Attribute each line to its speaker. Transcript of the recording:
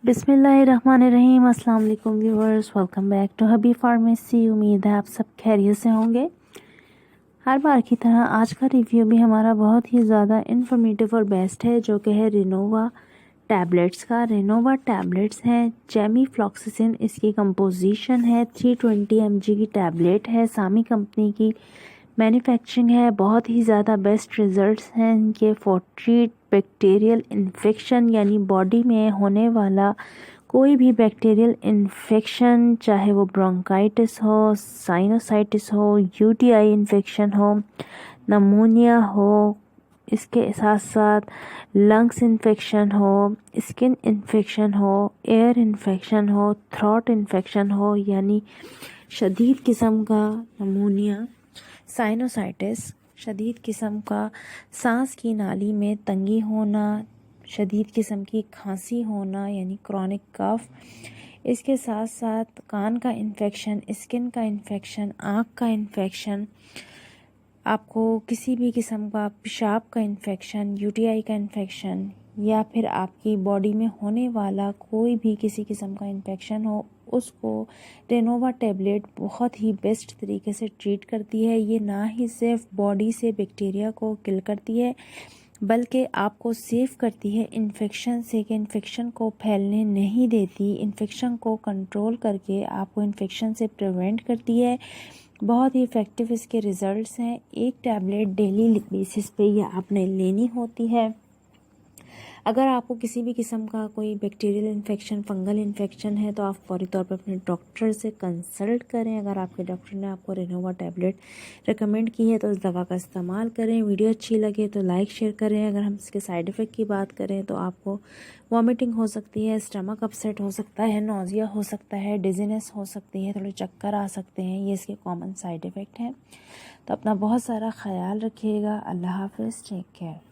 Speaker 1: बिस्मिल्लाहिर्रहमानिर्रहीम। अस्सलाम वालेकुम viewers, welcome back to Habi pharmacy. उम्मीद है आप सब खैरियत से होंगे। हर बार की तरह आज का रिव्यू भी हमारा बहुत ही ज़्यादा इन्फॉर्मेटिव और बेस्ट है, जो कि है रिनोवा टैबलेट्स का। रिनोवा टैबलेट्स हैं जेमीफ्लॉक्सिसिन, इसकी कंपोजिशन है 320 mg की टैबलेट है, सामी कंपनी की मैन्युफैक्चरिंग है। बहुत ही ज़्यादा बेस्ट रिजल्ट्स हैं इनके फॉर ट्रीट बैक्टीरियल इन्फेक्शन, यानी बॉडी में होने वाला कोई भी बैक्टीरियल इन्फेक्शन, चाहे वो ब्रोंकाइटिस हो, साइनोसाइटिस हो, यूटीआई इन्फेक्शन हो, नमूनिया हो, इसके साथ साथ लंग्स इन्फेक्शन हो, स्किन इन्फेक्शन हो, एयर इन्फेक्शन हो, थ्रोट इन्फेक्शन हो, यानी शदीद किस्म का नमूनिया, साइनोसाइटिस, शदीद किस्म का सांस की नाली में तंगी होना, शदीद किस्म की खांसी होना यानी क्रॉनिक कफ, इसके साथ साथ कान का इन्फेक्शन, स्किन का इन्फेक्शन, आँख का इन्फेक्शन, आपको किसी भी किस्म का पेशाब का इन्फेक्शन, यूटीआई का इन्फेक्शन, या फिर आपकी बॉडी में होने वाला कोई भी किसी किस्म का इन्फेक्शन हो, उसको रिनोवा टैबलेट बहुत ही बेस्ट तरीके से ट्रीट करती है। ये ना ही सिर्फ बॉडी से बैक्टीरिया को किल करती है, बल्कि आपको सेव करती है इन्फेक्शन से, कि इन्फेक्शन को फैलने नहीं देती। इन्फेक्शन को कंट्रोल करके आपको इन्फेक्शन से प्रिवेंट करती है। बहुत ही इफ़ेक्टिव इसके रिज़ल्ट्स हैं। एक टैबलेट डेली बेसिस पे ये आपने लेनी होती है। अगर आपको किसी भी किस्म का कोई बैक्टीरियल इन्फेक्शन, फंगल इन्फेक्शन है, तो आप फौरी तौर पर अपने डॉक्टर से कंसल्ट करें। अगर आपके डॉक्टर ने आपको रिनोवा टैबलेट रिकमेंड की है तो उस दवा का इस्तेमाल करें। वीडियो अच्छी लगे तो लाइक शेयर करें। अगर हम इसके साइड इफ़ेक्ट की बात करें तो आपको वॉमिटिंग हो सकती है, स्टमक अपसेट हो सकता है, नोज़िया हो सकता है, डिजीनेस हो सकती है, थोड़े चक्कर आ सकते हैं। ये इसके कॉमन साइड इफ़ेक्ट हैं। तो अपना बहुत सारा ख्याल रखिएगा। अल्लाह हाफ़िज़, टेक केयर।